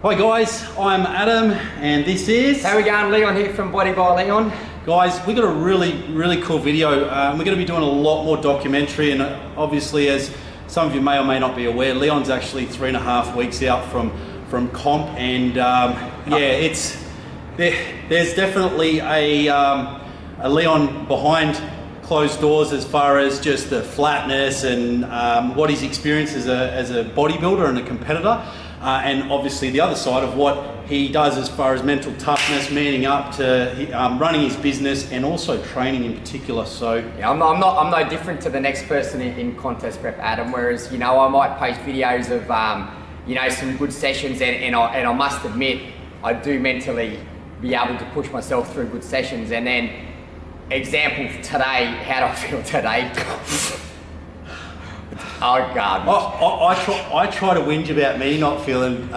Hi guys, I'm Adam and this is... How we going? Leon here from Body by Leon. Guys, we've got a really cool video. We're going to be doing a lot more documentary, and obviously, as some of you may or may not be aware, Leon's actually 3.5 weeks out from comp, and there's definitely a Leon behind closed doors as far as just the flatness and what he's experienced as a bodybuilder and a competitor. And obviously the other side of what he does as far as mental toughness, manning up to running his business, and also training in particular. So yeah, I'm no different to the next person in contest prep, Adam. Whereas I might post videos of some good sessions, and I must admit I do mentally be able to push myself through good sessions. And then example today, how do I feel today? Oh God! I try to whinge about me not feeling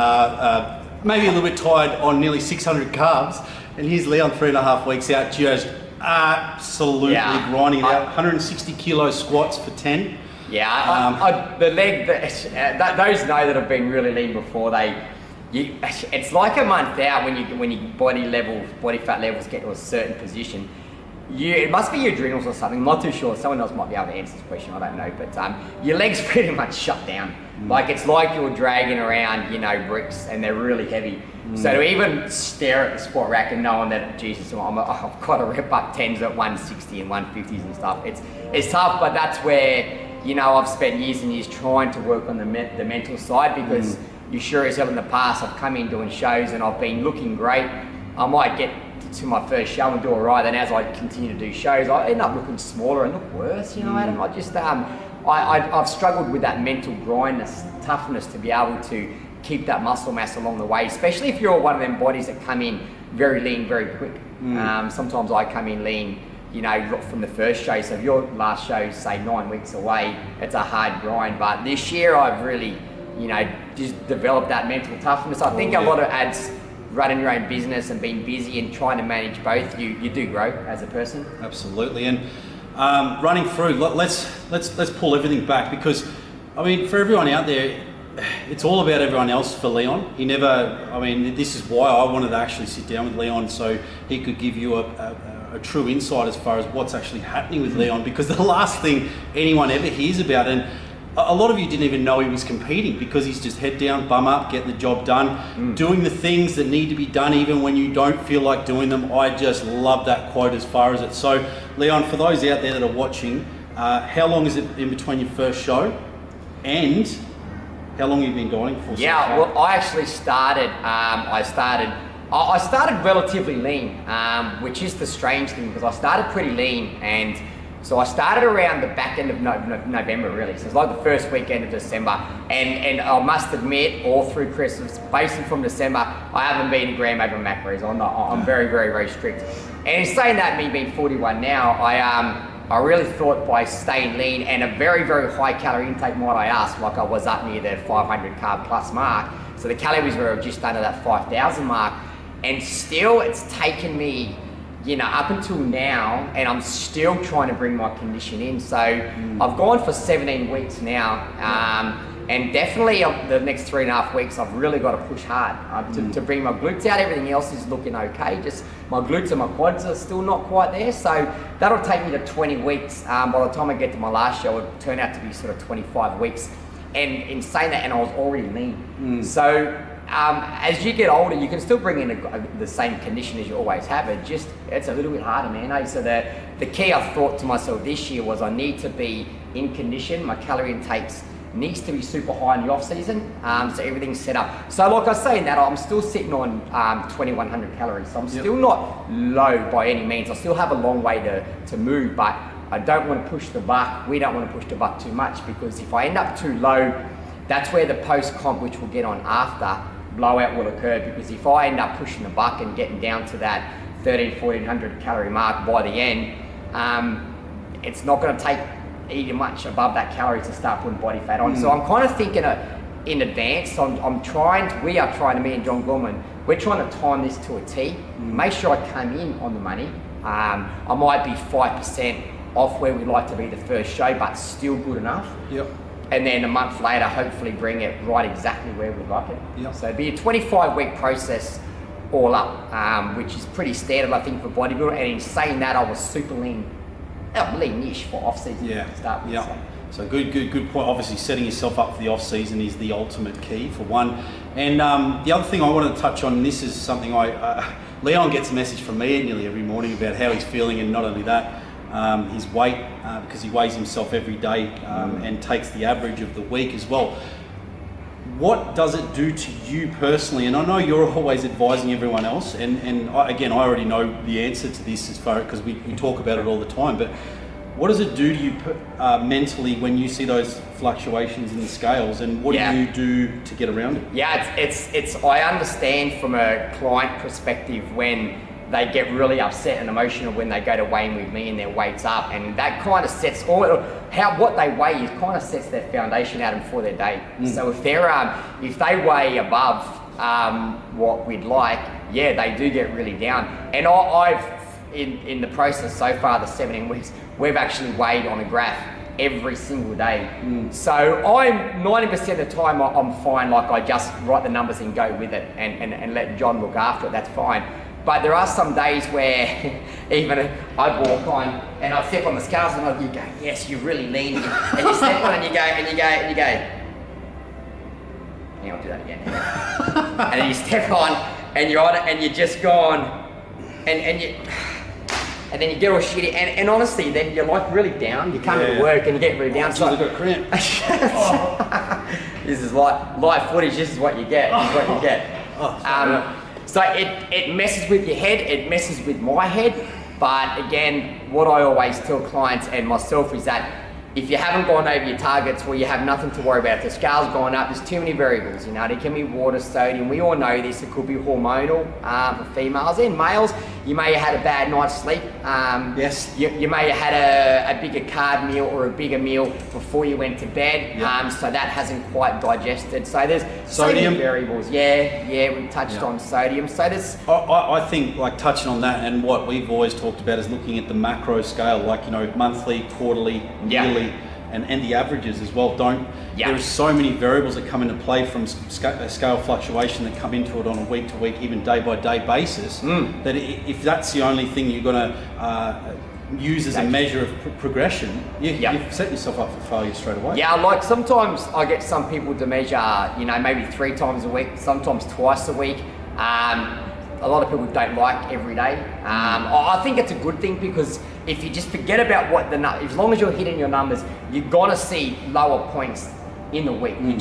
maybe a little bit tired on nearly 600 carbs, and here's Leon 3.5 weeks out, just absolutely grinding it out. 160 kilo squats for 10. Yeah, the leg. Those know that have been really lean before. It's like a month out when your body fat levels get to a certain position. It must be your adrenals or something, I'm not too sure. Someone else might be able to answer this question, I don't know. But your legs pretty much shut down. Like it's like you're dragging around, bricks, and they're really heavy. So to even stare at the squat rack and knowing that, Jesus, I've got to rep up 10s at 160 and 150s and stuff, it's tough, but that's where, I've spent years and years trying to work on the mental side, because you sure as hell in the past, I've come in doing shows and I've been looking great. I might get to my first show and do alright, then as I continue to do shows, I end up looking smaller and look worse, Adam. I just, I've struggled with that mental toughness to be able to keep that muscle mass along the way, especially if you're one of them bodies that come in very lean, very quick. Sometimes I come in lean, from the first show, so if your last show is say 9 weeks away, it's a hard grind. But this year I've really, just developed that mental toughness. I think a lot of ads, running your own business and being busy and trying to manage both, you do grow as a person. Absolutely. And running through, let's pull everything back, because I mean, for everyone out there, it's all about everyone else for Leon. This is why I wanted to actually sit down with Leon, so he could give you a true insight as far as what's actually happening with Leon, because the last thing anyone ever hears about, and a lot of you didn't even know he was competing, because he's just head down, bum up, getting the job done, doing the things that need to be done even when you don't feel like doing them. I just love that quote as far as it. So Leon, for those out there that are watching, how long is it in between your first show, and how long have you been going for? Yeah, well, I actually started, I started relatively lean, which is the strange thing, because I started pretty lean, and so I started around the back end of November, really. So it's like the first weekend of December. And I must admit, all through Christmas, basically from December, I haven't been a gram over macros. I'm very, very, very strict. And in saying that, me being 41 now, I really thought by staying lean and a very, very high calorie intake, might I ask, like I was up near the 500 carb plus mark. So the calories were just under that 5,000 mark. And still, it's taken me, up until now, and I'm still trying to bring my condition in. So I've gone for 17 weeks now, and definitely the next 3.5 weeks, I've really got to push hard to bring my glutes out. Everything else is looking okay, just my glutes and my quads are still not quite there. So that'll take me to 20 weeks. By the time I get to my last show, it'll turn out to be sort of 25 weeks. And in saying that, and I was already lean. So as you get older, you can still bring in the same condition as you always have. It's a little bit harder, man. So the key I thought to myself this year was I need to be in condition. My calorie intakes needs to be super high in the off season, so everything's set up. So like I was saying that, I'm still sitting on 2,100 calories. So I'm still not low by any means. I still have a long way to move, but I don't want to push the buck. We don't want to push the buck too much, because if I end up too low, that's where the post-comp, which we'll get on after, blowout will occur. Because if I end up pushing the buck and getting down to that 1,400 calorie mark by the end, it's not going to take eating much above that calorie to start putting body fat on. So I'm kind of thinking in advance. So we are trying, me and John Gorman, we're trying to time this to a T, make sure I come in on the money. I might be 5% off where we'd like to be the first show, but still good enough. and then a month later, hopefully bring it right exactly where we like it. Yep. So it'd be a 25-week process all up, which is pretty standard, I think, for bodybuilding. And in saying that, I was super lean-ish for off-season to start with. Yeah. So good point. Obviously, setting yourself up for the off-season is the ultimate key for one. And the other thing I wanted to touch on, and this is something Leon gets a message from me nearly every morning about how he's feeling, and not only that, his weight, because he weighs himself every day and takes the average of the week as well. What does it do to you personally? And I know you're always advising everyone else, and I already know the answer to this as far, because we talk about it all the time, but what does it do to you mentally when you see those fluctuations in the scales, and what do you do to get around it? Yeah, it's I understand from a client perspective when they get really upset and emotional when they go to weigh in with me and their weight's up, and that kind of sets what they weigh is kind of sets their foundation out for their day. So if they weigh above what we'd like, they do get really down. And I've in the process so far, the 17 weeks, we've actually weighed on a graph every single day. So I'm 90% of the time I'm fine. Like, I just write the numbers and go with it, and let John look after it. That's fine. But there are some days where even I walk on and I step on the scales and you go, yes, you're really lean. And you step on and you go, hang on, do that again. And then you step on and you're on it and you're just gone, and then you get all shitty. And honestly, then you're like really down. You come to work and you get really down. So I've got cramp. This is live footage. This is what you get. So it messes with your head, it messes with my head, but again, what I always tell clients and myself is that if you haven't gone over your targets, well, you have nothing to worry about. If the scale's gone up, there's too many variables, you know. There can be water, sodium, we all know this. It could be hormonal for females and males. You may have had a bad night's sleep. Yes. You may have had a bigger carb meal or a bigger meal before you went to bed, so that hasn't quite digested. So there's sodium variables. Yeah, we touched on sodium. So there's. I think, like, touching on that, and what we've always talked about is looking at the macro scale, like, you know, monthly, quarterly, yearly. And the averages as well. There's so many variables that come into play from scale fluctuation that come into it on a week to week, even day by day basis, that if that's the only thing you're going to use as a measure of progression, you've set yourself up for failure straight away. Yeah, like sometimes I get some people to measure, you know, maybe 3 times a week, sometimes twice a week. A lot of people don't like every day. I think it's a good thing, because if you just forget about as long as you're hitting your numbers, you're gonna see lower points in the week. You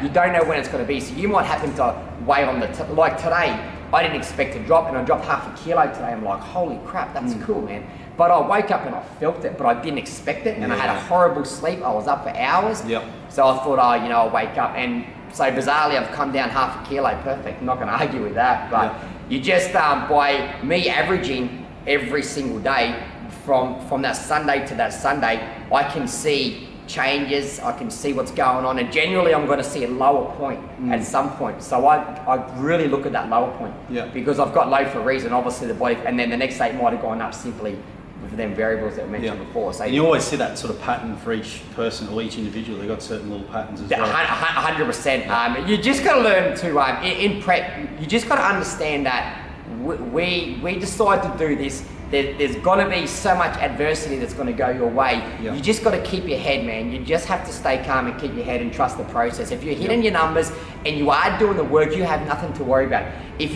don't know when it's gonna be. So you might happen to weigh on like today, I didn't expect to drop, and I dropped half a kilo today. I'm like, holy crap, that's cool, man. But I woke up and I felt it, but I didn't expect it, and I had a horrible sleep. I was up for hours. So I thought, I'll wake up, and so bizarrely, I've come down half a kilo. Perfect. I'm not going to argue with that. But you just, by me averaging every single day from that Sunday to that Sunday, I can see changes. I can see what's going on. And generally, I'm going to see a lower point at some point. So I really look at that lower point. Because I've got low for a reason. Obviously, the body, and then the next day it might have gone up simply with them variables that we mentioned before. So and you always see that sort of pattern for each person or each individual. They've got certain little patterns as well. 100%. You just got to learn to, in prep, you just got to understand that we decide to do this. There's going to be so much adversity that's going to go your way. You just got to keep your head, man. You just have to stay calm and keep your head and trust the process. If you're hitting your numbers and you are doing the work, you have nothing to worry about. If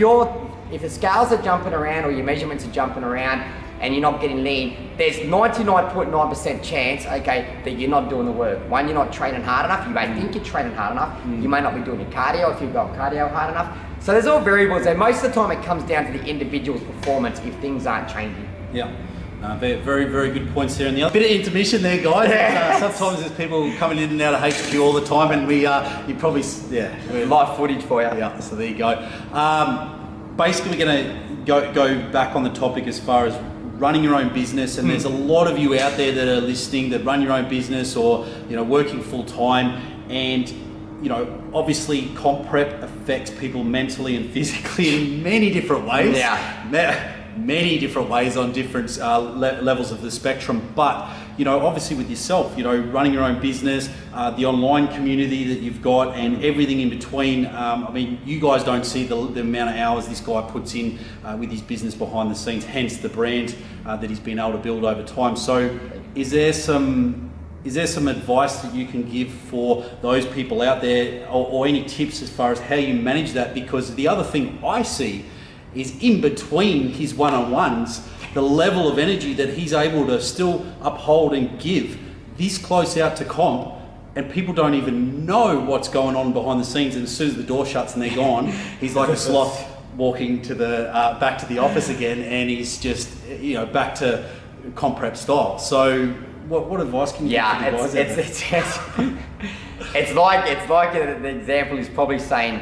the scales are jumping around or your measurements are jumping around and you're not getting lean, there's 99.9% chance, that you're not doing the work. One, you're not training hard enough. You may think you're training hard enough. You may not be doing your cardio if you've got cardio hard enough. So there's all variables, and most of the time it comes down to the individual's performance if things aren't changing. Very, very good points there. And the other bit of intermission there, guys. Sometimes there's people coming in and out of HQ all the time, and you probably, live footage for you. So there you go. Basically, we're going to go back on the topic as far as running your own business, and there's a lot of you out there that are listening that run your own business or working full time, and obviously comp prep affects people mentally and physically in many different ways. many different ways on different levels of the spectrum. But obviously with yourself, running your own business, the online community that you've got, and everything in between. I mean, you guys don't see the amount of hours this guy puts in with his business behind the scenes, hence the brand that he's been able to build over time. So is there some advice that you can give for those people out there, or any tips as far as how you manage that? Because the other thing I see is in between his one-on-ones, the level of energy that he's able to still uphold and give this close out to comp, and people don't even know what's going on behind the scenes. And as soon as the door shuts and they're gone, he's like a sloth walking to the back to the office again, and he's just back to comp prep style. So what advice can you give to the guys? It's like the example is probably saying,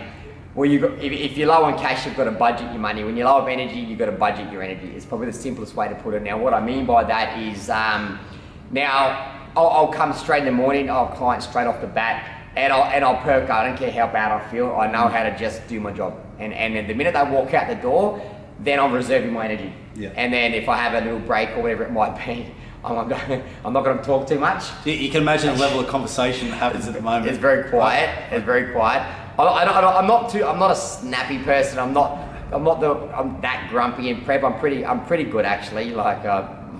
well, if you're low on cash, you've got to budget your money. When you're low of energy, you've got to budget your energy. It's probably the simplest way to put it. Now, what I mean by that is, now I'll come straight in the morning, I'll client straight off the bat, and I'll perk. I don't care how bad I feel. I know how to just do my job. And the minute they walk out the door, then I'm reserving my energy. Yeah. And then if I have a little break or whatever it might be, I'm not going to talk too much. You can imagine the level of conversation that happens at the moment. It's very quiet. It's very quiet. I'm not a snappy person. I'm that grumpy in prep. I'm pretty good actually. Like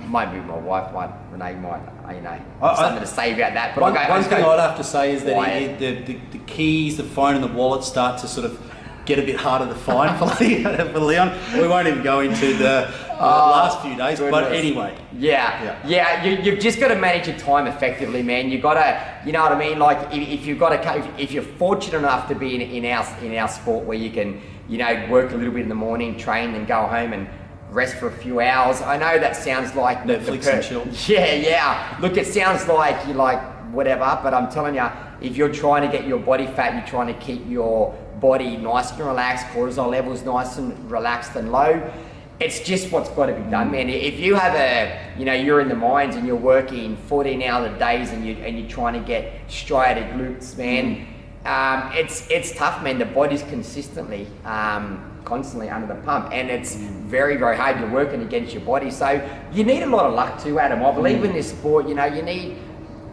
maybe my wife Renee might something to say about that. But one thing I'd have to say is that the keys, the phone, and the wallet start to sort of get a bit harder to find for Leon. We won't even go into the last few days, but anyway. Yeah. You've just got to manage your time effectively, man. You got to, you know what I mean? Like if you're fortunate enough to be in our sport where you can, work a little bit in the morning, train, then go home and rest for a few hours. I know that sounds like Netflix and chill. Yeah. Look, it sounds like you like whatever, but I'm telling you, if you're trying to get your body fat, you're trying to keep your body nice and relaxed, cortisol levels nice and relaxed and low, it's just what's got to be done, man. If you have you're in the mines and you're working 14-hour days and you're trying to get striated glutes, man, it's tough, man. The body's constantly under the pump, and it's very, very hard. You're working against your body, so you need a lot of luck too, Adam. I believe in this sport. You need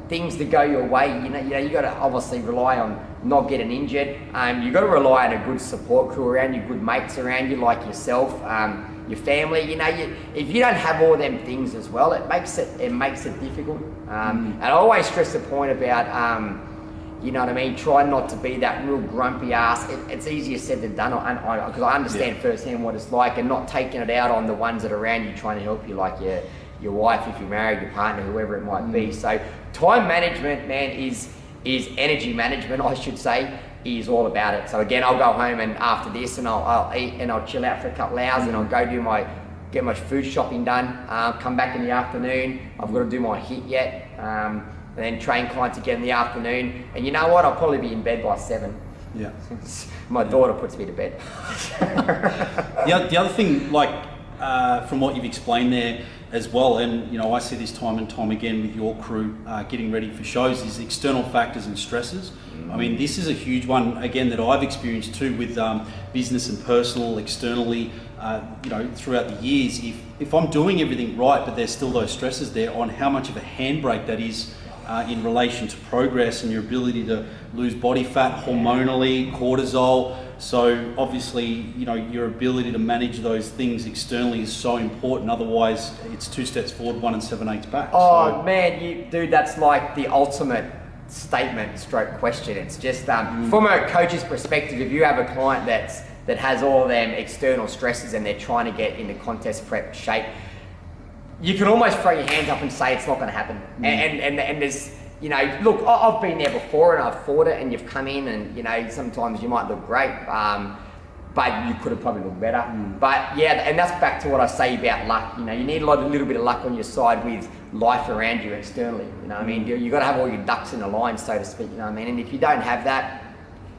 things to go your way. You got to obviously rely on not getting injured. You got to rely on a good support crew around you, good mates around you like yourself, your family. If you don't have all them things as well, it makes it difficult. And I always stress the point about you know what I mean, try not to be that real grumpy ass. It's easier said than done, because I understand firsthand what it's like, and not taking it out on the ones that are around you trying to help you, like your wife, if you're married, your partner, whoever it might be. So time management, man, is energy management, I should say, is all about it. So again, I'll go home and after this, and I'll eat and I'll chill out for a couple of hours, and I'll go get my food shopping done. Come back in the afternoon. I've got to do my HIIT yet, and then train clients again in the afternoon. And you know what? I'll probably be in bed by 7. Yeah. My daughter puts me to bed. The other thing, like from what you've explained there as well, and I see this time and time again with your crew getting ready for shows, is external factors and stresses. I mean, this is a huge one again that I've experienced too with business and personal, externally, throughout the years. If I'm doing everything right, but there's still those stresses there, on how much of a handbrake that is in relation to progress and your ability to lose body fat hormonally, cortisol. So obviously, your ability to manage those things externally is so important. Otherwise, it's 2 steps forward, 1 7/8 back. Oh man, dude, that's like the ultimate statement stroke question. It's just from a coach's perspective, if you have a client that has all them external stresses and they're trying to get into contest prep shape, you can almost throw your hands up and say it's not going to happen. And there's, look, I've been there before and I've fought it, and you've come in and, sometimes you might look great, but you could have probably looked better. But yeah, and that's back to what I say about luck. You need a little bit of luck on your side with life around you externally. I mean, you got to have all your ducks in a line, so to speak. I mean, and if you don't have that,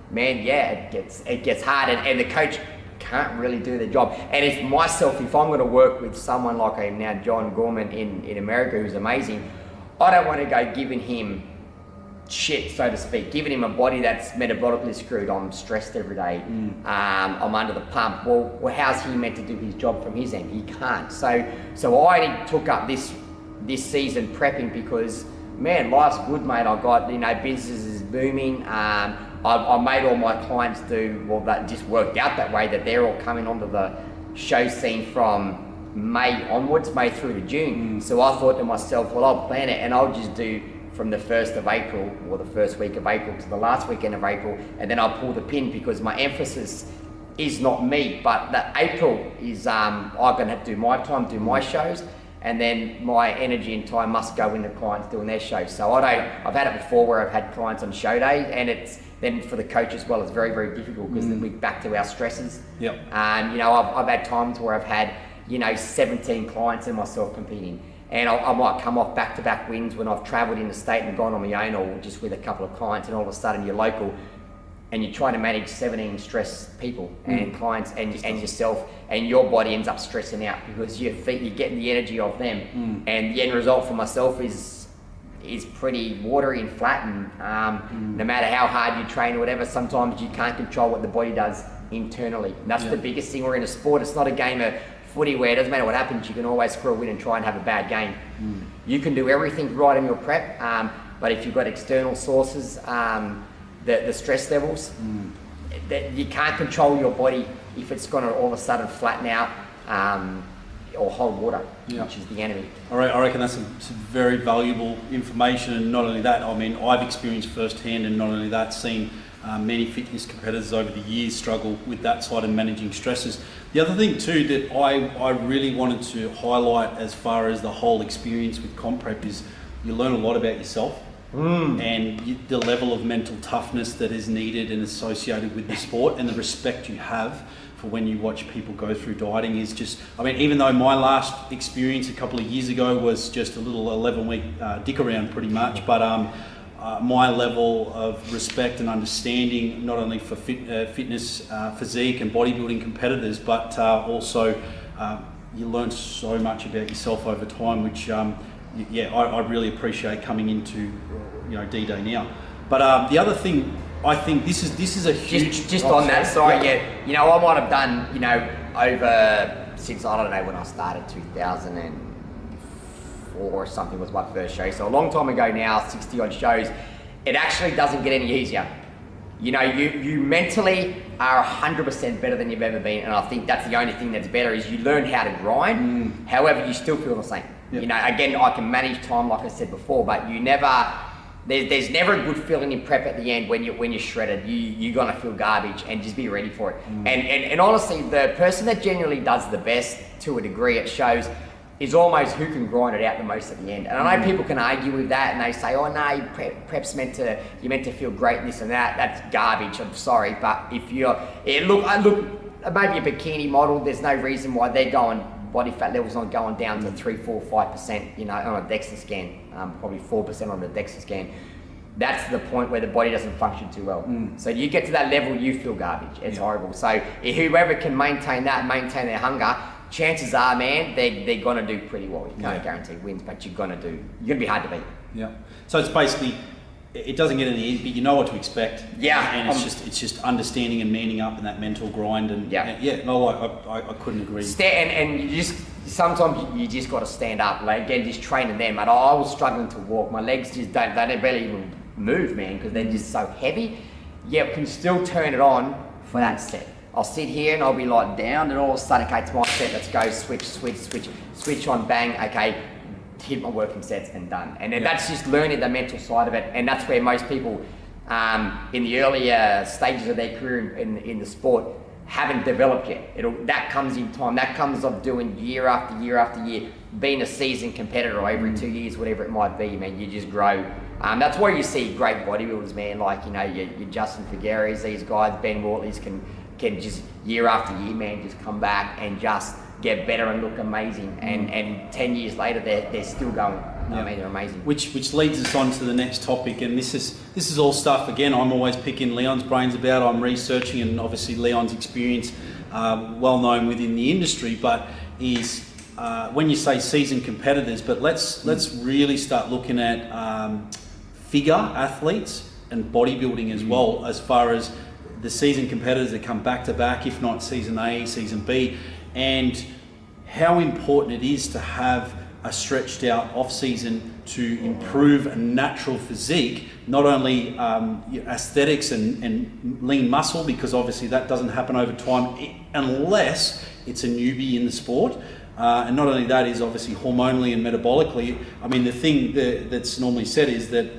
man, yeah, it gets hard, and the coach can't really do the job. And if I'm going to work with someone like I am now, John Gorman in America, who's amazing, I don't want to go giving him shit, so to speak, giving him a body that's metabolically screwed. I'm stressed every day. I'm under the pump. Well, how's he meant to do his job from his end? He can't. So I took up this season prepping because, man, life's good, mate. I got, business is booming. I made all my clients do, well, that just worked out that way, that they're all coming onto the show scene from May onwards, May through to June. So I thought to myself, well, I'll plan it and I'll just do from the 1st of April or the first week of April to the last weekend of April, and then I'll pull the pin because my emphasis is not me, but that April is I'm gonna have to do my time, do my shows, and then my energy and time must go into clients doing their shows. So I've had it before where I've had clients on show day, and it's then for the coach as well, it's very, very difficult because then we're back to our stresses. Yep. I've had times where I've had 17 clients and myself competing. And I might come off back-to-back wins when I've travelled in the state and gone on my own, or just with a couple of clients, and all of a sudden you're local and you're trying to manage 17 stressed people and clients and yourself, and your body ends up stressing out because you're getting the energy of them. And the end result for myself is pretty watery and flat, and no matter how hard you train or whatever, sometimes you can't control what the body does internally. And that's the biggest thing. We're in a sport. It's not a game of footy where it doesn't matter what happens, you can always score a win and try and have a bad game. You can do everything right in your prep, but if you've got external sources, the stress levels, that you can't control your body if it's going to all of a sudden flatten out or hold water, which is the enemy. I reckon that's some very valuable information, and not only that, I mean, I've experienced firsthand, and not only that, seen many fitness competitors over the years struggle with that side of managing stresses. The other thing too that I really wanted to highlight as far as the whole experience with comp prep is you learn a lot about yourself and the level of mental toughness that is needed and associated with the sport, and the respect you have for when you watch people go through dieting is just, I mean, even though my last experience a couple of years ago was just a little 11-week dick around pretty much, but my level of respect and understanding, not only for fitness, physique and bodybuilding competitors, but also you learn so much about yourself over time, which I really appreciate coming into D-Day now. But the other thing, I think this is a huge... Just on that side, I might have done, over since, I don't know, when I started, 2004 or something was my first show. So a long time ago now, 60 odd shows. It actually doesn't get any easier. You mentally are 100% better than you've ever been, and I think that's the only thing that's better is you learn how to grind. However, you still feel the same. Yep. Again, I can manage time like I said before, but you never... There's never a good feeling in prep at the end when you're shredded. You're gonna feel garbage, and just be ready for it. And honestly, the person that generally does the best to a degree at shows is almost who can grind it out the most at the end. And I know people can argue with that, and they say, "Oh no, prep's meant to feel great and this and that." That's garbage. I'm sorry, but if you're look maybe a bikini model, there's no reason why they're going. Body fat levels not going down to 3, 4, 5%, on a DEXA scan, probably 4% on the DEXA scan. That's the point where the body doesn't function too well. So you get to that level, you feel garbage. It's horrible. So whoever can maintain their hunger, chances are, man, they're gonna do pretty well. You can't guarantee wins, but you're gonna be hard to beat. Yeah. So it's basically, it doesn't get any easier, but you know what to expect. Yeah. And it's just understanding and manning up and that mental grind, and I couldn't agree. And you just, sometimes you just got to stand up. Like, again, just training them. And I was struggling to walk. My legs just they barely even move, man, because they're just so heavy. Yeah, can still turn it on for that set. I'll sit here and I'll be like down, and all of a sudden, okay, it's my set, let's go, switch on, bang, okay, hit my working sets and done. And then that's just learning the mental side of it, and that's where most people in the earlier stages of their career in the sport haven't developed yet. That comes in time. That comes of doing year after year after year, being a seasoned competitor every 2 years, whatever it might be, man. You just grow. That's why you see great bodybuilders, man, like your Justin Figueres, these guys, Ben Wortley's can just year after year, man, just come back and just get better and look amazing, and 10 years later they're still going. I mean, they're amazing. Which leads us on to the next topic, and this is all stuff, again, I'm always picking Leon's brains about. I'm researching, and obviously Leon's experience, well known within the industry, but is when you say seasoned competitors, but let's really start looking at figure athletes and bodybuilding as well, as far as the seasoned competitors that come back to back, if not season A, season B, and how important it is to have a stretched out off season to improve a natural physique, not only aesthetics and lean muscle, because obviously that doesn't happen over time unless it's a newbie in the sport. And not only that, is obviously hormonally and metabolically. I mean, the thing that's normally said is that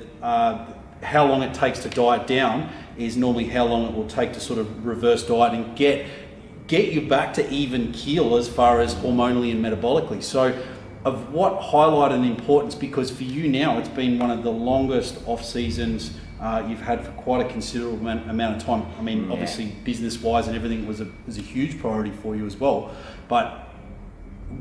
how long it takes to diet down is normally how long it will take to sort of reverse diet and get you back to even keel as far as hormonally and metabolically. So of what highlighted an importance, because for you now it's been one of the longest off seasons you've had for quite a considerable amount of time. I mean, obviously business wise and everything was a huge priority for you as well, but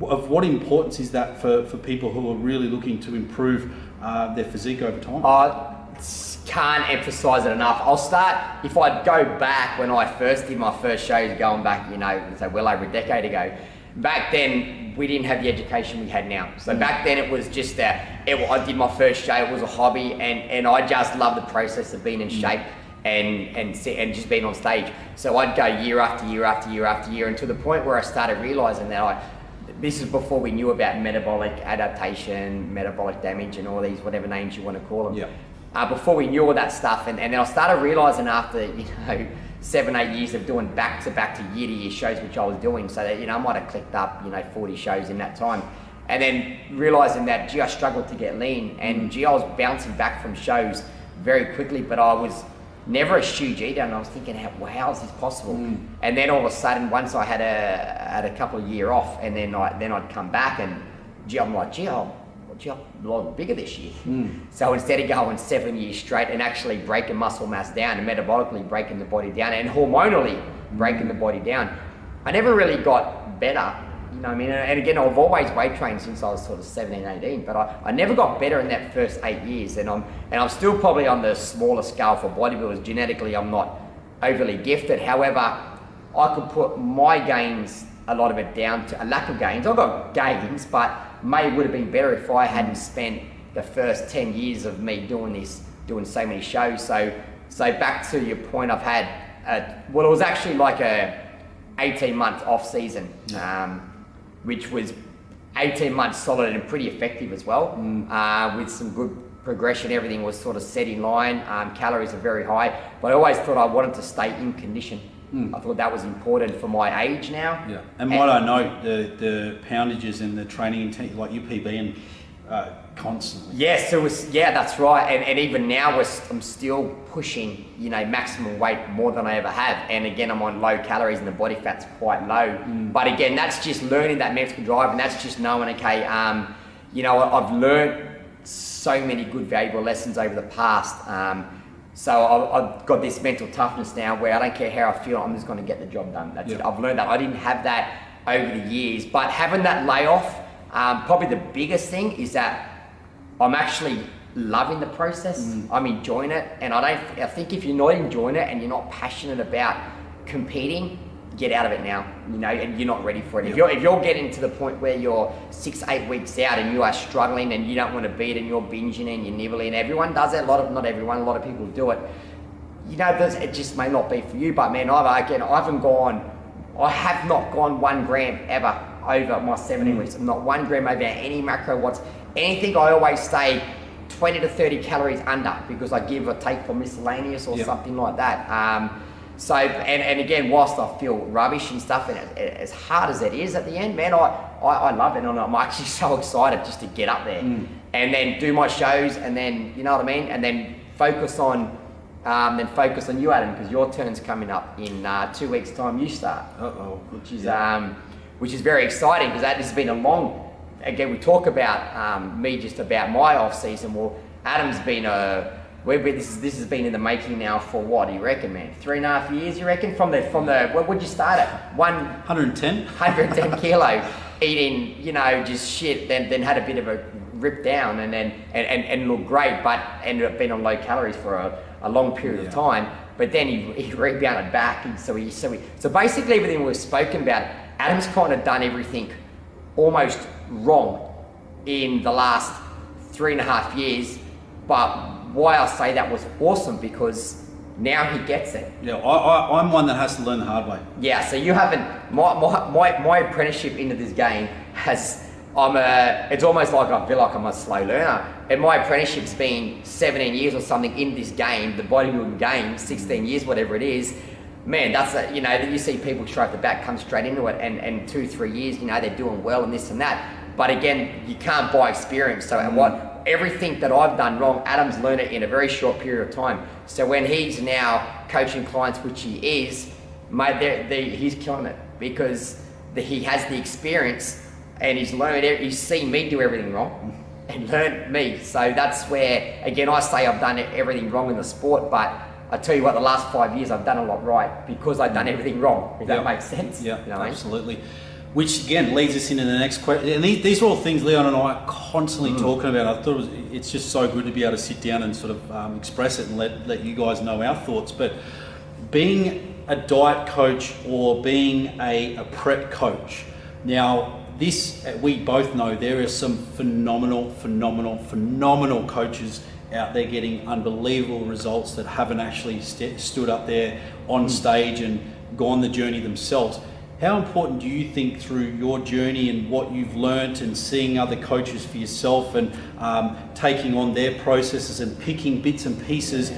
of what importance is that for people who are really looking to improve their physique over time? I can't emphasize it enough. I'll start, if I go back when I first did my first shows, going back, you know, so well over a decade ago, back then we didn't have the education we had now. So back then it was just I did my first show, it was a hobby, and I just loved the process of being in shape and just being on stage. So I'd go year after year after year after year, and to the point where I started realizing that this is before we knew about metabolic adaptation, metabolic damage, and all these whatever names you want to call them. Yeah. Before we knew all that stuff, and then I started realizing after 7-8 years of doing back to year shows, which I was doing, so that I might have clicked up 40 shows in that time, and then realizing that gee, I struggled to get lean, and gee, I was bouncing back from shows very quickly, but I was never a huge eater, and I was thinking, how is this possible? And then all of a sudden, once I had a couple of years off, and then I'd come back, and gee, I'm like, I'm a lot bigger this year. So instead of going 7 years straight and actually breaking muscle mass down and metabolically breaking the body down and hormonally breaking the body down, I never really got better. You know what I mean? And again, I've always weight trained since I was sort of 17, 18, but I never got better in that first 8 years. And I'm still probably on the smaller scale for bodybuilders. Genetically, I'm not overly gifted. However, I could put my gains, a lot of it down to a lack of gains. I've got gains, but would have been better if I hadn't spent the first 10 years of me doing so many shows. So back to your point, I've had, it was actually like a 18-month off season. Which was 18 months solid and pretty effective as well, with some good progression. Everything was sort of set in line. Calories are very high, but I always thought I wanted to stay in condition. I thought that was important for my age now. Yeah, and what I know, the poundages and the training intent, like UPB and constantly. Yes, that's right. And even now I'm still pushing, maximum weight more than I ever have. And again, I'm on low calories and the body fat's quite low. But again, that's just learning that mental drive, and that's just knowing, okay, I've learned so many good valuable lessons over the past. So I've got this mental toughness now where I don't care how I feel, I'm just going to get the job done. That's it. I've learned that. I didn't have that over the years, but having that layoff, probably the biggest thing is that I'm actually loving the process. I'm enjoying it, and I think if you're not enjoying it and you're not passionate about competing, get out of it now. And you're not ready for it. If you're getting to the point where you're 6-8 weeks out and you are struggling and you don't want to beat and you're binging and you're nibbling, and everyone does it. Not everyone. A lot of people do it. It just may not be for you. But man, I have not gone 1 gram ever over my 17 weeks. Not 1 gram over any macro anything. I always stay 20 to 30 calories under, because I give or take for miscellaneous or something like that. So, and again, whilst I feel rubbish and stuff, and as hard as it is at the end, man, I love it, and I'm actually so excited just to get up there and then do my shows, and then, you know what I mean, and then focus on you, Adam, because your turn's coming up in 2 weeks' time. You start, which is very exciting, because this has been a long. Again, we talk about me just about my off season. Well, Adam's been this has been in the making now for what do you reckon, man? 3.5 years, you reckon? From the what would you start at? 110 kilo, eating just shit. Then had a bit of a rip down, and then and looked great, but ended up being on low calories for a long period of time. But then he rebounded back, and so basically everything we've spoken about, Adam's kind of done everything almost wrong in the last 3.5 years, but why I say that was awesome, because now he gets it. Yeah, I'm one that has to learn the hard way. Yeah, so you haven't, my apprenticeship into this game has, it's almost like I feel like I'm a slow learner. And my apprenticeship's been 17 years or something in this game, the bodybuilding game, 16 years, whatever it is. Man, that's, you know, you see people straight off the back come straight into it, and 2-3 years, you know, they're doing well and this and that. But again, you can't buy experience. So everything that I've done wrong, Adam's learned it in a very short period of time. So when he's now coaching clients, which he is, mate, he's killing it, because he has the experience, and he's learned it. He's seen me do everything wrong and learned me. So that's where, again, I say I've done everything wrong in the sport, but I tell you what, the last 5 years I've done a lot right, because I've done everything wrong, if that makes sense. Yeah, you know absolutely. Which again leads us into the next question. And these are all things Leon and I are constantly talking about. I thought it's just so good to be able to sit down and sort of express it and let you guys know our thoughts. But being a diet coach or being a prep coach, now this, we both know there are some phenomenal coaches out there getting unbelievable results that haven't actually stood up there on stage and gone the journey themselves. How important do you think, through your journey and what you've learnt and seeing other coaches for yourself and taking on their processes and picking bits and pieces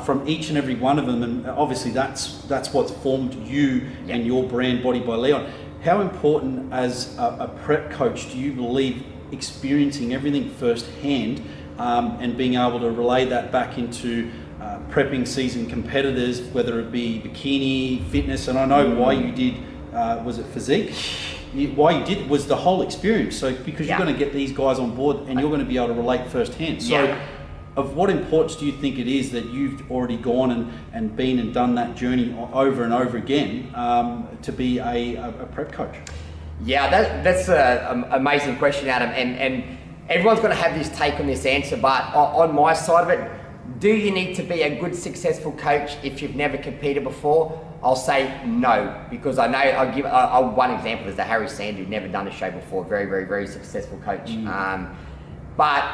from each and every one of them, and obviously that's what's formed you and your brand, Body by Leon. How important as a prep coach do you believe experiencing everything firsthand and being able to relay that back into prepping season competitors, whether it be bikini, fitness, and I know why you did, was it physique? Why you did was the whole experience. So because you're going to get these guys on board and you're going to be able to relate firsthand. So of what importance do you think it is that you've already gone and been and done that journey over and over again to be a prep coach? Yeah, that's an amazing question, Adam. And everyone's going to have this take on this answer, but on my side of it, do you need to be a good, successful coach if you've never competed before? I'll say no, because I know, I'll give one example is the Harry Sand, who'd never done a show before, very successful coach. But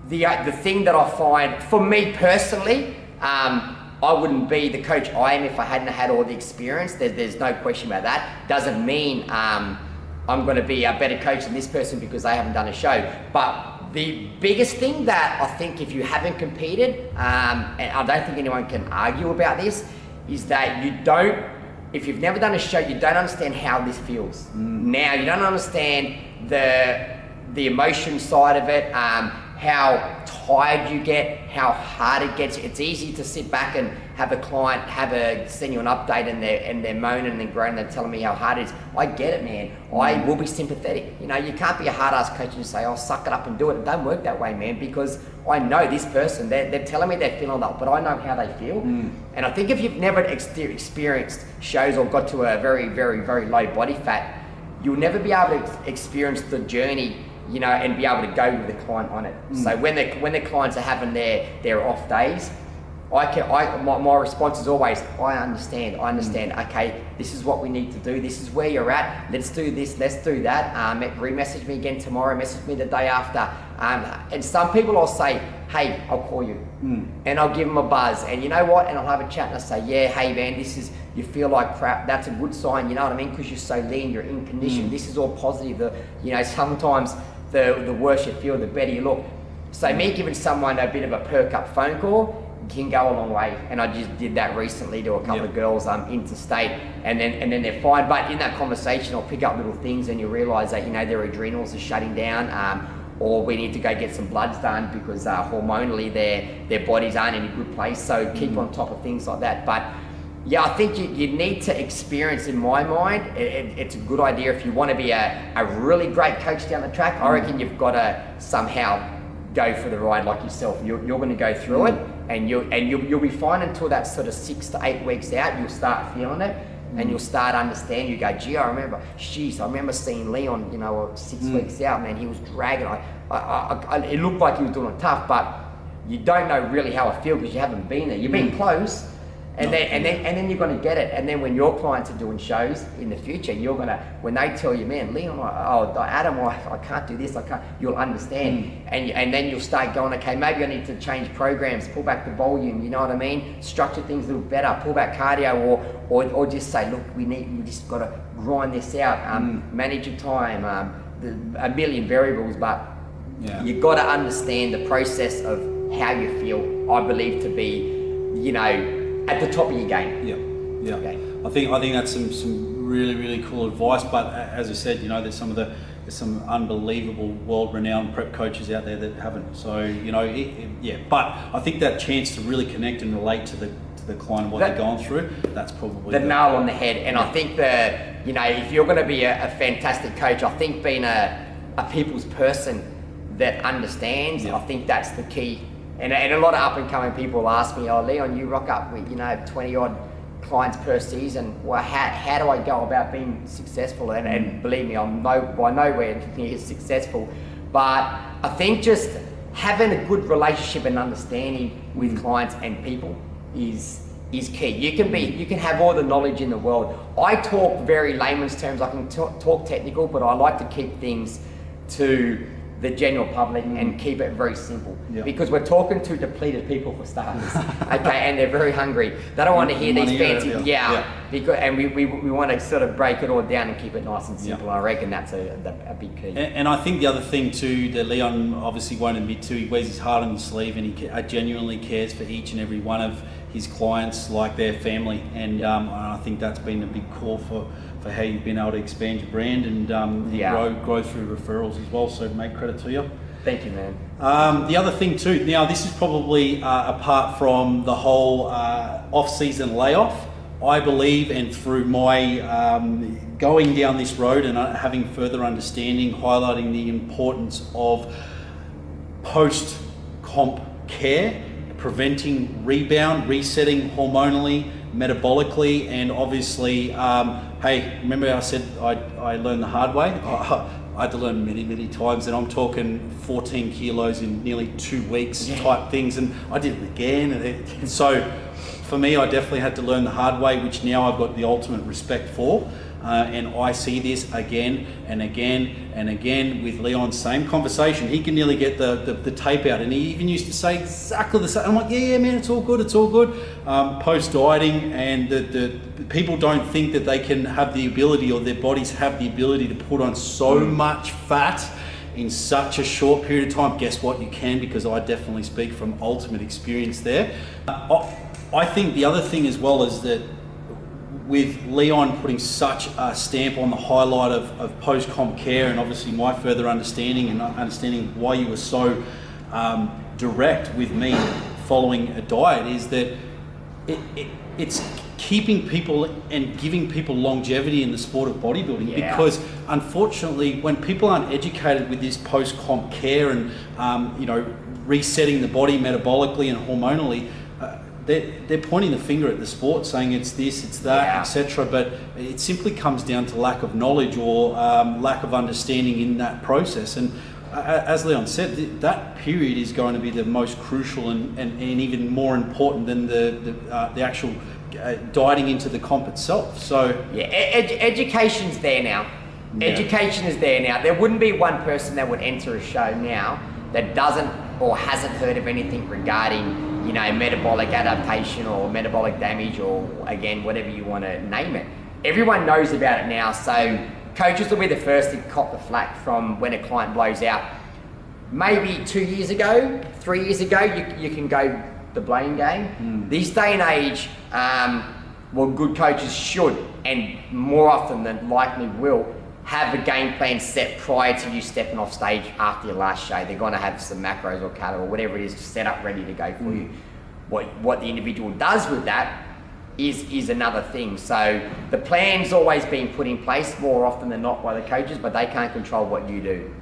the thing that I find, for me personally, I wouldn't be the coach I am if I hadn't had all the experience. There's no question about that. Doesn't mean I'm going to be a better coach than this person because they haven't done a show. But the biggest thing that I think, if you haven't competed, and I don't think anyone can argue about this, is that if you've never done a show, you don't understand how this feels. Now, you don't understand the emotion side of it, how tired you get, how hard it gets. It's easy to sit back and have a client send you an update and they're moaning and groaning, they're telling me how hard it is. I get it, man. I will be sympathetic. You know, you can't be a hard-ass coach and say, oh, suck it up and do it. It don't work that way, man, because I know this person, they're telling me they're feeling that, but I know how they feel. And I think if you've never experienced shows or got to a very low body fat, you'll never be able to experience the journey, you know, and be able to go with the client on it. So when the clients are having their off days, my response is always, I understand. Okay, this is what we need to do. This is where you're at. Let's do this. Let's do that. Re-message me again tomorrow. Message me the day after. And some people I'll say, hey, I'll call you, and I'll give them a buzz. And you know what? And I'll have a chat and I'll say, yeah, hey man, you feel like crap. That's a good sign. You know what I mean? Because you're so lean, you're in condition. This is all positive. You know, sometimes the worse you feel, the better you look. So me giving someone a bit of a perk up phone call can go a long way, and I just did that recently to a couple of girls interstate, and then they're fine. But in that conversation, I'll pick up little things, and you realise that, you know, their adrenals are shutting down, or we need to go get some bloods done because hormonally their bodies aren't in a good place. So keep on top of things like that. But yeah, I think you need to experience, in my mind, it's a good idea if you want to be a really great coach down the track. I reckon you've got to somehow go for the ride like yourself. You're going to go through it, and you'll be fine until that sort of 6 to 8 weeks out. You'll start feeling it, and you'll start understanding. You go, gee, I remember seeing Leon, you know, 6 weeks out, man, he was dragging. It looked like he was doing it tough, but you don't know really how I feel because you haven't been there. You've been close, And then you're going to get it. And then when your clients are doing shows in the future, you're going to, when they tell you, man, Leon, Adam, I can't do this, I can't, you'll understand. And then you'll start going, okay, maybe I need to change programs, pull back the volume, you know what I mean? Structure things a little better, pull back cardio, or just say, look, we just got to grind this out, manage your time, a million variables, but you've got to understand the process of how you feel, I believe, to be, you know, at the top of your game. Yeah. Okay. I think that's some really cool advice. But as I said, you know, there's some unbelievable world-renowned prep coaches out there that haven't. So you know, But I think that chance to really connect and relate to the client and what they're going through, that's probably the nail on the head. And I think that, you know, if you're going to be a fantastic coach, I think being a people's person that understands, I think that's the key. And a lot of up-and-coming people ask me, oh, Leon, you rock up with, 20-odd clients per season. Well, how do I go about being successful? And believe me, I'm by nowhere near successful. But I think just having a good relationship and understanding with clients and people is key. You can have all the knowledge in the world. I talk very layman's terms. I can talk technical, but I like to keep things to the general public and keep it very simple, because we're talking to depleted people for starters, okay, and they're very hungry. They don't want to hear these fancy, because, and we want to sort of break it all down and keep it nice and simple. I reckon that's a big key. And I think the other thing too that Leon obviously won't admit to, he wears his heart on his sleeve, and he genuinely cares for each and every one of his clients like their family, and I think that's been a big call for how you've been able to expand your brand and grow through referrals as well. So make credit to you. Thank you, man. The other thing too, now this is probably apart from the whole off-season layoff, I believe, and through my going down this road and having further understanding, highlighting the importance of post-comp care, preventing rebound, resetting hormonally, metabolically, and obviously, hey, remember I said I learned the hard way? I had to learn many times, and I'm talking 14 kilos in nearly 2 weeks type things, and I did it again. And so for me, I definitely had to learn the hard way, which now I've got the ultimate respect for. And I see this again and again with Leon. Same conversation. He can nearly get the tape out, and he even used to say exactly the same. I'm like, yeah, man, it's all good. Post dieting, and the people don't think that they can have the ability, or their bodies have the ability to put on so much fat in such a short period of time. Guess what? You can, because I definitely speak from ultimate experience there. I think the other thing as well is that, with Leon putting such a stamp on the highlight of post-comp care, and obviously my further understanding and understanding why you were so direct with me following a diet, is that it's keeping people and giving people longevity in the sport of bodybuilding. Because unfortunately, when people aren't educated with this post-comp care and resetting the body metabolically and hormonally, they're pointing the finger at the sport, saying it's this, it's that, etc. But it simply comes down to lack of knowledge or lack of understanding in that process. And as Leon said, that period is going to be the most crucial and even more important than the actual dieting into the comp itself. So education's there now. Education is there now. There wouldn't be one person that would enter a show now that doesn't or hasn't heard of anything regarding metabolic adaptation or metabolic damage, or again, whatever you want to name it. Everyone knows about it now, so coaches will be the first to cop the flack from when a client blows out. Maybe 2 years ago, 3 years ago, you can go the blame game. This day and age, good coaches should, and more often than likely will, have a game plan set prior to you stepping off stage after your last show. They're going to have some macros or calories or whatever it is set up ready to go for you. What the individual does with that is another thing. So the plan's always being put in place more often than not by the coaches, but they can't control what you do.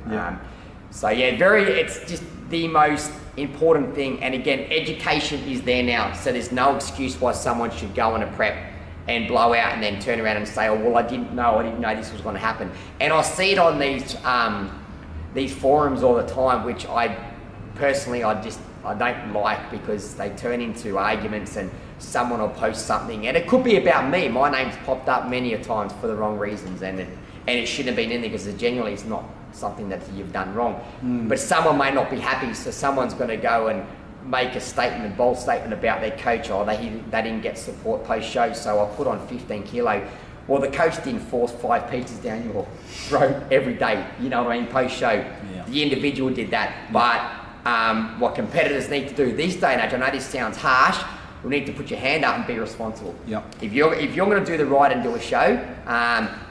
It's just the most important thing. And again, education is there now. So there's no excuse why someone should go on a prep and blow out and then turn around and say, oh, well, I didn't know this was going to happen. And I see it on these forums all the time, which I personally, I I don't like, because they turn into arguments and someone will post something, and it could be about me. My name's popped up many a times for the wrong reasons, and it shouldn't have been in there, because genuinely it's not something that you've done wrong. But someone may not be happy, so someone's going to go and make a statement, a bold statement about their coach, or they didn't get support post-show, so I put on 15 kilo. Well, the coach didn't force 5 pizzas down your throat every day, you know what I mean, post-show. Yeah. The individual did that. But what competitors need to do this day and age, I know this sounds harsh, you need to put your hand up and be responsible. Yep. If you're going to do the right and do a show,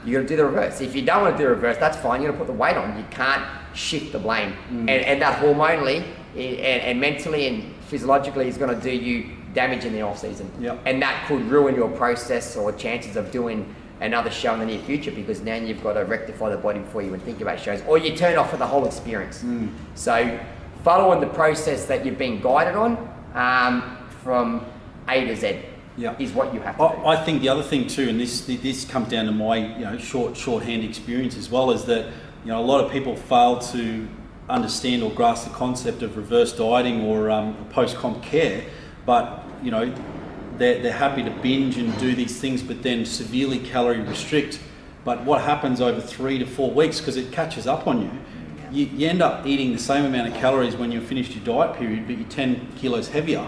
you're going to do the reverse. If you don't want to do the reverse, that's fine. You're going to put the weight on. You can't shift the blame. And that hormonally and mentally and physiologically is going to do you damage in the off season. Yep. And that could ruin your process or chances of doing another show in the near future, because now you've got to rectify the body before you even think about shows, or you turn off for the whole experience. So following the process that you've been guided on from A to Z is what you have to do. I think the other thing too, and this comes down to my shorthand experience as well, is that a lot of people fail to understand or grasp the concept of reverse dieting or post-comp care, but they're happy to binge and do these things, but then severely calorie restrict. But what happens over 3 to 4 weeks, because it catches up on you end up eating the same amount of calories when you've finished your diet period, but you're 10 kilos heavier.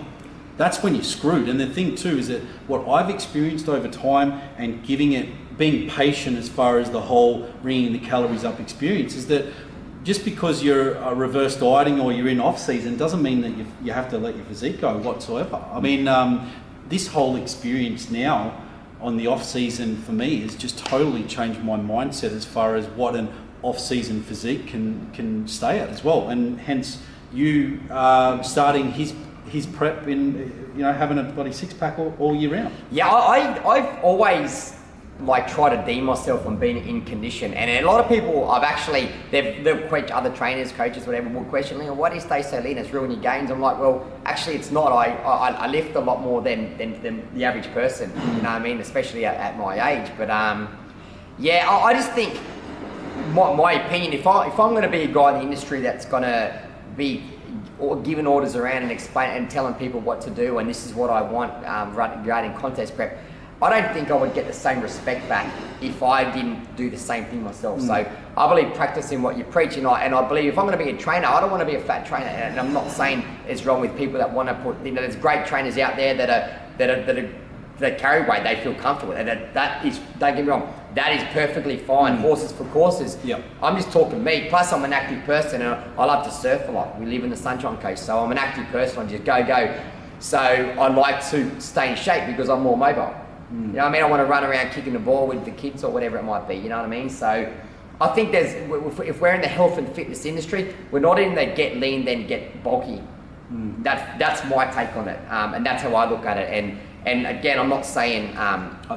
That's when you're screwed. And the thing too is that what I've experienced over time and being patient as far as the whole bringing the calories up experience, is that just because you're reverse dieting or you're in off season doesn't mean that you have to let your physique go whatsoever. I mean, this whole experience now on the off season for me has just totally changed my mindset as far as what an off season physique can stay at as well. And hence you starting his prep in having a bloody 6-pack all year round. Yeah, I've always try to deem myself on being in condition, and a lot of people they've questioned, other trainers, coaches, whatever, will question, why do you stay so lean? It's ruining your gains. I'm like, well, actually it's not. I lift a lot more than the average person, you know what I mean, especially at my age. But I just think my opinion, if I'm going to be a guy in the industry that's going to be giving orders around and explain and telling people what to do, and this is what I want regarding contest prep, I don't think I would get the same respect back if I didn't do the same thing myself. So I believe practicing what you preach, and I believe if I'm going to be a trainer, I don't want to be a fat trainer. And I'm not saying it's wrong with people that want to put, there's great trainers out there that carry weight, they feel comfortable, and that is, don't get me wrong, that is perfectly fine. Horses for courses. Yep. I'm just talking me. Plus, I'm an active person, and I love to surf a lot. We live in the Sunshine Coast, so I'm an active person. I just go. So I like to stay in shape because I'm more mobile. You know what I mean? I want to run around kicking the ball with the kids or whatever it might be. You know what I mean? So I think if we're in the health and fitness industry, we're not in the get lean then get bulky. That's my take on it, and that's how I look at it. And again, I'm not saying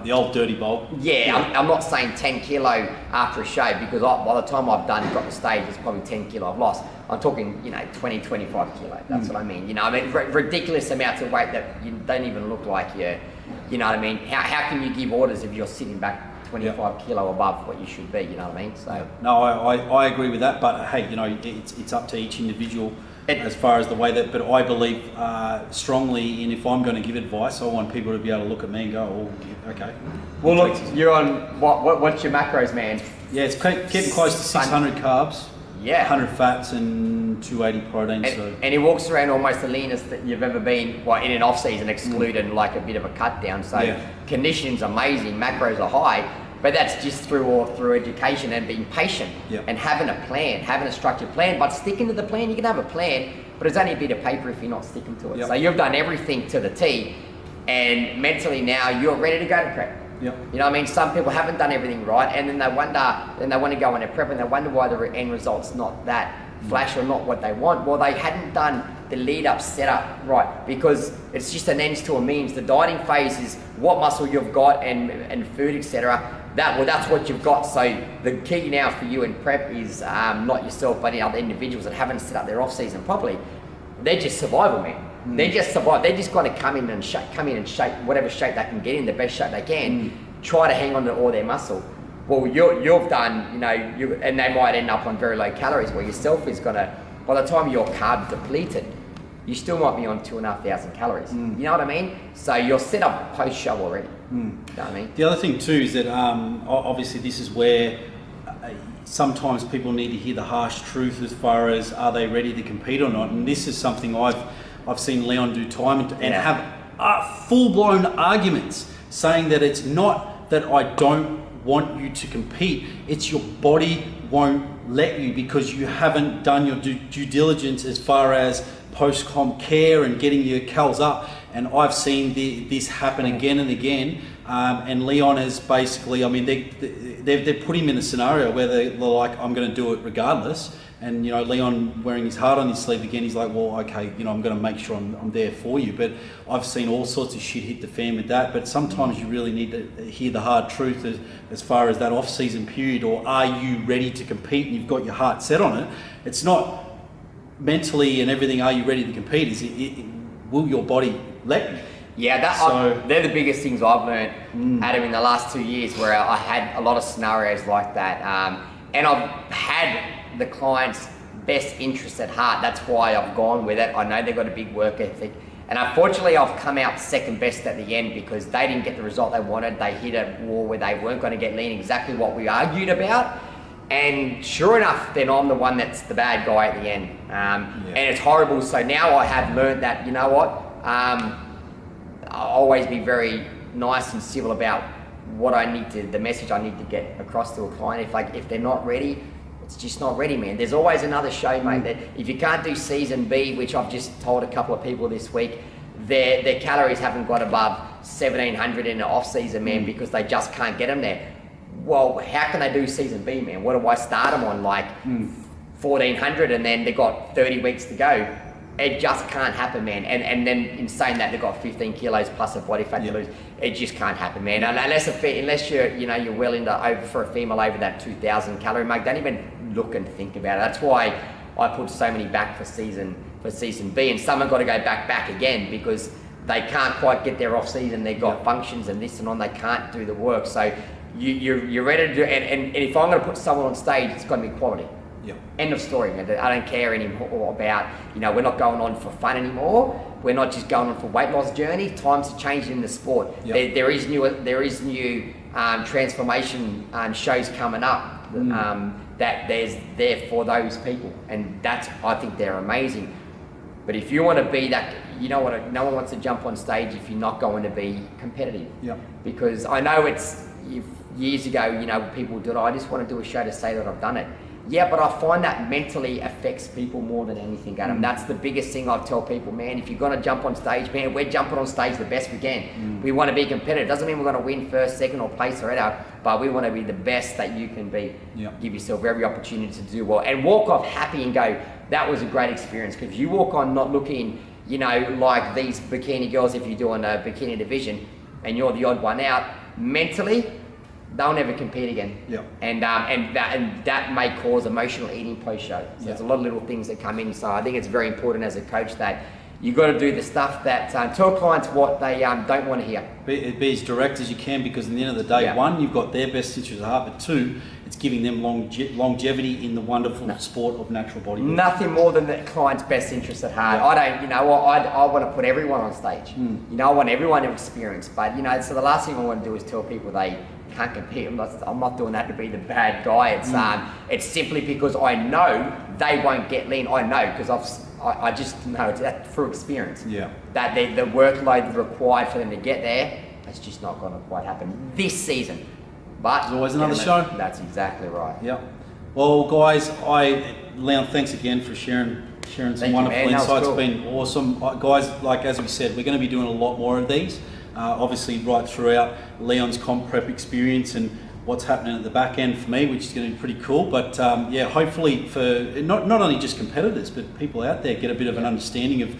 the old dirty bulk. Yeah, I'm not saying 10 kilo after a show, because by the time I've got the stage, it's probably 10 kilo I've lost. I'm talking 20, 25 kilo. That's what I mean. I mean ridiculous amounts of weight that you don't even look like you. You know what I mean? How can you give orders if you're sitting back 25 kilo above what you should be? You know what I mean? So no, I agree with that. But hey, it's up to each individual as far as the way that. But I believe strongly in, if I'm going to give advice, I want people to be able to look at me and go, "Oh, okay." Well, look, you're on what's your macros, man? Yeah, it's getting close to 600 carbs. Yeah, 100 fats and 280 protein. And he walks around almost the leanest that you've ever been, in an off season, excluding like a bit of a cut down. So conditioning's amazing, macros are high, but that's just through education and being patient and having a plan, having a structured plan. But sticking to the plan, you can have a plan, but it's only a bit of paper if you're not sticking to it. So you've done everything to the T, and mentally now you're ready to go to prep. Yep. You know what I mean? Some people haven't done everything right, and then they want to go on their prep, and they wonder why the end result's not that flash or not what they want. Well, they hadn't done the lead up setup right, because it's just an ends to a means. The dieting phase is what muscle you've got and food, etc. That's what you've got. So the key now for you in prep is not yourself, but other individuals that haven't set up their off season properly. They're just survival, man. They just survive. They're just going to come in and shape whatever shape they can get in, the best shape they can. Try to hang on to all their muscle. Well, you've done, and they might end up on very low calories, where yourself is going to, by the time you're carb depleted, you still might be on 2,500 calories. You know what I mean? So you're set up post-show already. You know what I mean? The other thing too is that obviously this is where sometimes people need to hear the harsh truth as far as are they ready to compete or not. And this is something I've seen Leon do time and have full-blown arguments saying that it's not that I don't want you to compete, it's your body won't let you because you haven't done your due diligence as far as post-comp care and getting your cals up. And I've seen this happen again and again. And Leon is basically, I mean, they've put him in a scenario where they're like, I'm going to do it regardless. And, you know, Leon wearing his heart on his sleeve again, he's like, well, okay, you know, I'm going to make sure I'm there for you. But I've seen all sorts of shit hit the fan with that. But sometimes you really need to hear the hard truth as far as that off-season period, or are you ready to compete and you've got your heart set on it. It's not mentally and everything, are you ready to compete? Will your body let you? Yeah, they're the biggest things I've learned, Adam, in the last 2 years, where I had a lot of scenarios like that. And I've had the client's best interests at heart. That's why I've gone with it. I know they've got a big work ethic. And unfortunately, I've come out second best at the end because they didn't get the result they wanted. They hit a wall where they weren't going to get lean, exactly what we argued about. And sure enough, then I'm the one that's the bad guy at the end. And it's horrible. So now I have learned that, you know what, I'll always be very nice and civil about what I need to, the message I need to get across to a client. If they're not ready, it's just not ready, man. There's always another show, mate. That if you can't do season B, which I've just told a couple of people this week, their calories haven't got above 1,700 in the off season, man, because they just can't get them there. Well, how can they do season B, man? What do I start them on, like 1,400, and then they've got 30 weeks to go? It just can't happen, man. And then in saying that, they've got 15 kilos plus of body fat to lose. It just can't happen, man. Unless you're well into for a female over that 2,000 calorie mark, don't even look and think about it. That's why I put so many back for season B, and some have got to go back again because they can't quite get their off season. They've got functions and this and on. They can't do the work. So you're ready to do. And if I'm going to put someone on stage, it's got to be quality. Yep. End of story, man. I don't care anymore about, we're not going on for fun anymore. We're not just going on for weight loss journey. Times are changing in the sport. Yep. There is new transformation shows coming up that there's there for those people, and I think they're amazing. But if you want to be that, no one wants to jump on stage if you're not going to be competitive. Yep. Because I know years ago, people do it. I just want to do a show to say that I've done it. Yeah, but I find that mentally affects people more than anything, Adam. That's the biggest thing I tell people, man. If you're going to jump on stage, man, we're jumping on stage the best we can. We want to be competitive. Doesn't mean we're going to win first, second, or place or whatever, but we want to be the best that you can be. Yep. Give yourself every opportunity to do well and walk off happy and go, that was a great experience. Because if you walk on not looking, like these bikini girls, if you're doing a bikini division and you're the odd one out, mentally, they'll never compete again. Yep. And that may cause emotional eating post-show. So there's a lot of little things that come in. So I think it's very important as a coach that you've got to do the stuff that tell clients what they don't want to hear. Be as direct as you can, because in the end of the day, one, you've got their best interests at heart, but two, it's giving them longevity in the wonderful sport of natural bodybuilding. Nothing more than the client's best interests at heart. I want to put everyone on stage. I want everyone to experience. But so the last thing I want to do is tell people they can't compete. I'm not doing that to be the bad guy. It's simply because I know they won't get lean. I know because I just know that through experience. Yeah. That the workload required for them to get there, it's just not going to quite happen this season. But there's always another show. That's exactly right. Yeah. Well, guys, Leon, thanks again for sharing some wonderful insights. Cool. It's been awesome, guys. Like as we said, we're going to be doing a lot more of these. Obviously, right throughout Leon's comp prep experience and what's happening at the back end for me, which is going to be pretty cool. But hopefully for not only just competitors, but people out there get a bit of an understanding of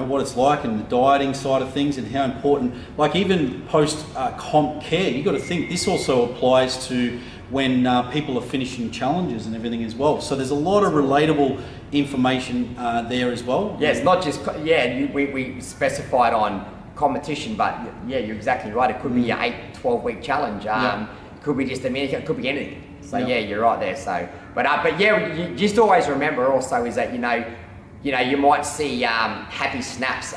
what it's like and the dieting side of things and how important, like even post comp care, you've got to think this also applies to when people are finishing challenges and everything as well. So there's a lot of relatable information there as well. Yeah, it's not just, we specified on competition, but you're exactly right. It could be your 8-12 week challenge. It could be just a minute, it could be anything. So you're right there. So, but you just always remember also is that, you know, you might see happy snaps.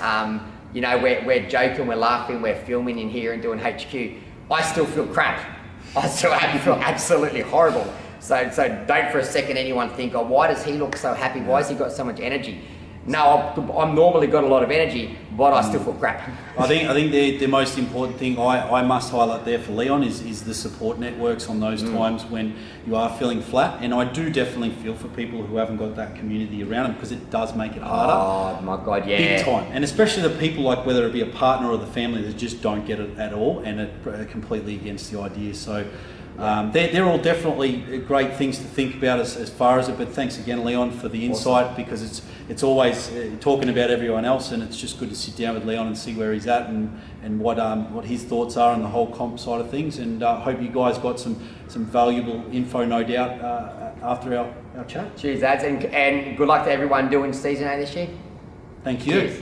You know, we're joking, we're laughing, we're filming in here and doing HQ. I still feel crap. I still feel absolutely horrible. So don't for a second anyone think, oh, why does he look so happy? Why has he got so much energy? No, I'm normally got a lot of energy, but I still feel crap. I think the most important thing I must highlight there for Leon is the support networks on those times when you are feeling flat. And I do definitely feel for people who haven't got that community around them, because it does make it harder. Oh my God, yeah. Big time. And especially the people, like whether it be a partner or the family, that just don't get it at all and are completely against the idea. So they're all definitely great things to think about as far as it. But thanks again, Leon, for the insight, because it's always talking about everyone else, and it's just good to sit down with Leon and see where he's at and what his thoughts are on the whole comp side of things. And I hope you guys got some valuable info, no doubt, after our chat. Cheers, lads, and good luck to everyone doing season A this year. Thank you. Cheers.